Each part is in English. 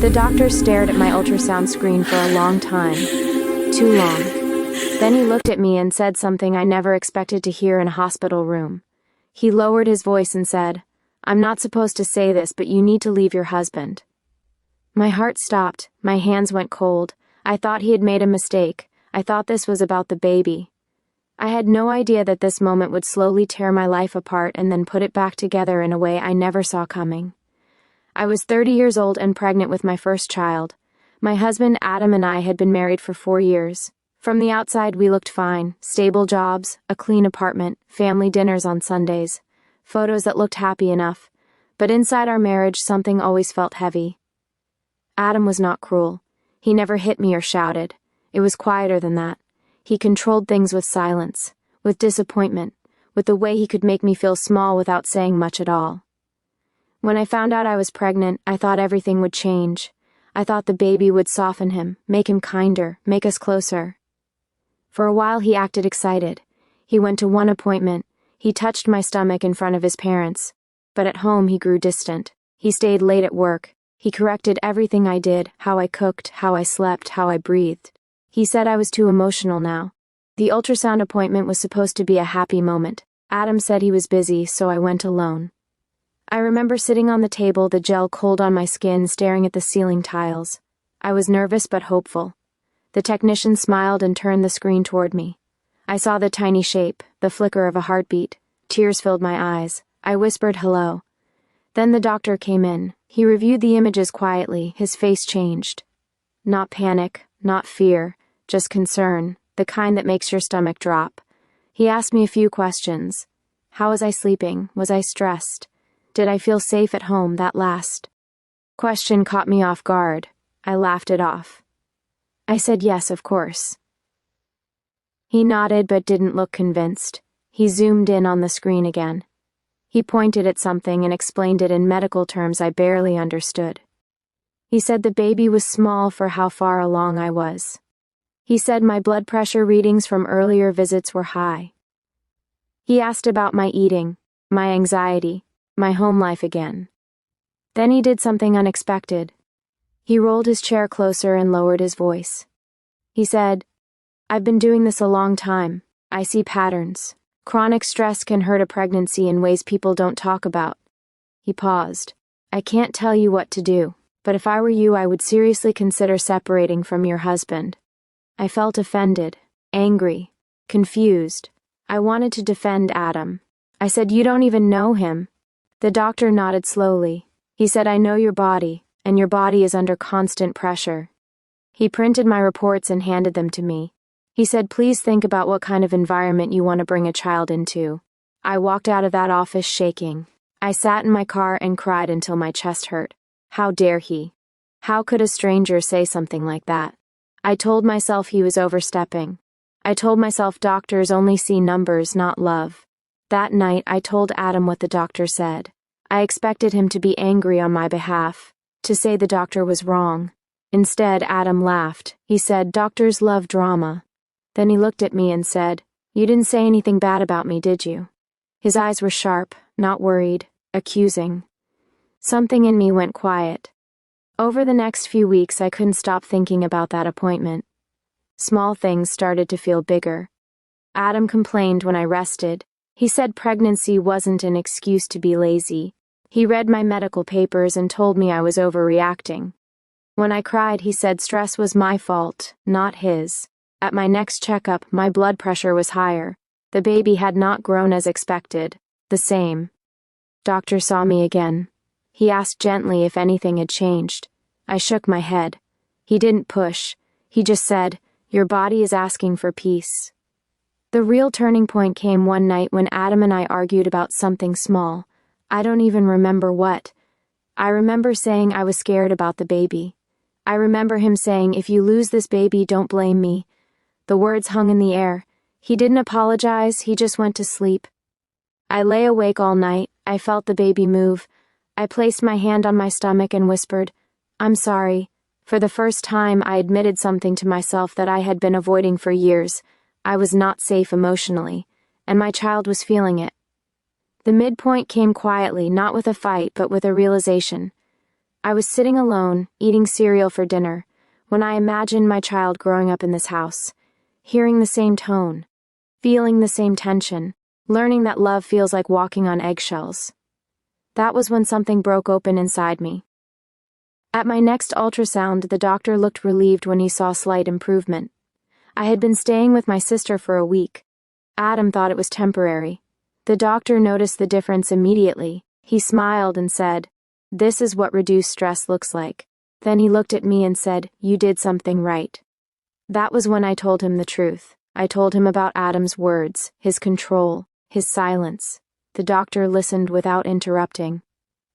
The doctor stared at my ultrasound screen for a long time. Too long. Then he looked at me and said something I never expected to hear in a hospital room. He lowered his voice and said, "I'm not supposed to say this, but you need to leave your husband." My heart stopped, my hands went cold. I thought he had made a mistake. I thought this was about the baby. I had no idea that this moment would slowly tear my life apart and then put it back together in a way I never saw coming. I was 30 years old and pregnant with my first child. My husband Adam and I had been married for 4 years. From the outside we looked fine, stable jobs, a clean apartment, family dinners on Sundays, photos that looked happy enough. But inside our marriage something always felt heavy. Adam was not cruel. He never hit me or shouted. It was quieter than that. He controlled things with silence, with disappointment, with the way he could make me feel small without saying much at all. When I found out I was pregnant, I thought everything would change. I thought the baby would soften him, make him kinder, make us closer. For a while he acted excited. He went to one appointment. He touched my stomach in front of his parents. But at home he grew distant. He stayed late at work. He corrected everything I did, how I cooked, how I slept, how I breathed. He said I was too emotional now. The ultrasound appointment was supposed to be a happy moment. Adam said he was busy, so I went alone. I remember sitting on the table, the gel cold on my skin, staring at the ceiling tiles. I was nervous but hopeful. The technician smiled and turned the screen toward me. I saw the tiny shape, the flicker of a heartbeat. Tears filled my eyes. I whispered hello. Then the doctor came in. He reviewed the images quietly. His face changed. Not panic, not fear, just concern, the kind that makes your stomach drop. He asked me a few questions. How was I sleeping? Was I stressed? Did I feel safe at home? That last question caught me off guard. I laughed it off. I said yes, of course. He nodded but didn't look convinced. He zoomed in on the screen again. He pointed at something and explained it in medical terms I barely understood. He said the baby was small for how far along I was. He said my blood pressure readings from earlier visits were high. He asked about my eating, my anxiety, my home life again. Then he did something unexpected. He rolled his chair closer and lowered his voice. He said, "I've been doing this a long time. I see patterns. Chronic stress can hurt a pregnancy in ways people don't talk about." He paused. "I can't tell you what to do, but if I were you, I would seriously consider separating from your husband." I felt offended, angry, confused. I wanted to defend Adam. I said, "You don't even know him." The doctor nodded slowly. He said, "I know your body, and your body is under constant pressure." He printed my reports and handed them to me. He said, "Please think about what kind of environment you want to bring a child into." I walked out of that office shaking. I sat in my car and cried until my chest hurt. How dare he? How could a stranger say something like that? I told myself he was overstepping. I told myself doctors only see numbers, not love. That night, I told Adam what the doctor said. I expected him to be angry on my behalf, to say the doctor was wrong. Instead, Adam laughed. He said, "Doctors love drama." Then he looked at me and said, "You didn't say anything bad about me, did you?" His eyes were sharp, not worried, accusing. Something in me went quiet. Over the next few weeks, I couldn't stop thinking about that appointment. Small things started to feel bigger. Adam complained when I rested. He said pregnancy wasn't an excuse to be lazy. He read my medical papers and told me I was overreacting. When I cried, he said stress was my fault, not his. At my next checkup, my blood pressure was higher. The baby had not grown as expected. The same. Doctor saw me again. He asked gently if anything had changed. I shook my head. He didn't push. He just said, "Your body is asking for peace." The real turning point came one night when Adam and I argued about something small. I don't even remember what. I remember saying I was scared about the baby. I remember him saying, "If you lose this baby, don't blame me." The words hung in the air. He didn't apologize, he just went to sleep. I lay awake all night. I felt the baby move. I placed my hand on my stomach and whispered, "I'm sorry." For the first time, I admitted something to myself that I had been avoiding for years. I was not safe emotionally, and my child was feeling it. The midpoint came quietly, not with a fight, but with a realization. I was sitting alone, eating cereal for dinner, when I imagined my child growing up in this house, hearing the same tone, feeling the same tension, learning that love feels like walking on eggshells. That was when something broke open inside me. At my next ultrasound, the doctor looked relieved when he saw slight improvement. I had been staying with my sister for a week. Adam thought it was temporary. The doctor noticed the difference immediately. He smiled and said, "This is what reduced stress looks like." Then he looked at me and said, "You did something right." That was when I told him the truth. I told him about Adam's words, his control, his silence. The doctor listened without interrupting.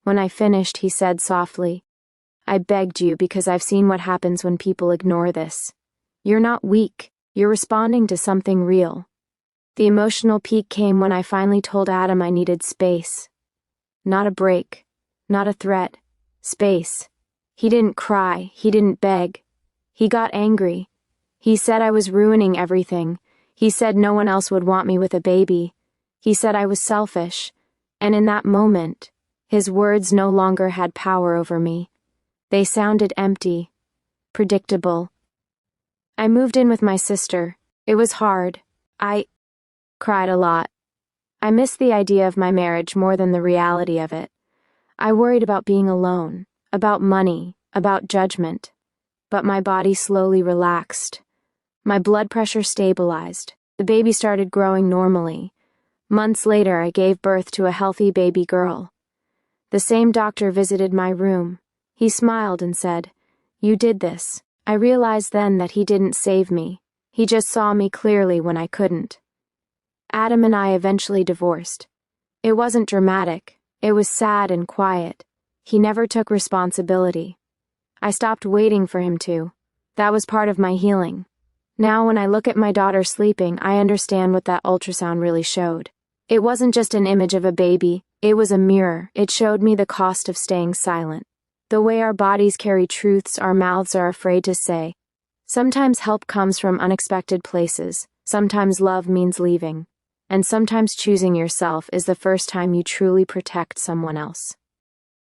When I finished, he said softly, "I begged you because I've seen what happens when people ignore this. You're not weak. You're responding to something real." The emotional peak came when I finally told Adam I needed space. Not a break. Not a threat. Space. He didn't cry. He didn't beg. He got angry. He said I was ruining everything. He said no one else would want me with a baby. He said I was selfish. And in that moment, his words no longer had power over me. They sounded empty, predictable. I moved in with my sister. It was hard. I cried a lot. I missed the idea of my marriage more than the reality of it. I worried about being alone, about money, about judgment. But my body slowly relaxed. My blood pressure stabilized. The baby started growing normally. Months later, I gave birth to a healthy baby girl. The same doctor visited my room. He smiled and said, "You did this." I realized then that he didn't save me. He just saw me clearly when I couldn't. Adam and I eventually divorced. It wasn't dramatic. It was sad and quiet. He never took responsibility. I stopped waiting for him to. That was part of my healing. Now when I look at my daughter sleeping, I understand what that ultrasound really showed. It wasn't just an image of a baby. It was a mirror. It showed me the cost of staying silent. The way our bodies carry truths our mouths are afraid to say. Sometimes help comes from unexpected places. Sometimes love means leaving. And sometimes choosing yourself is the first time you truly protect someone else.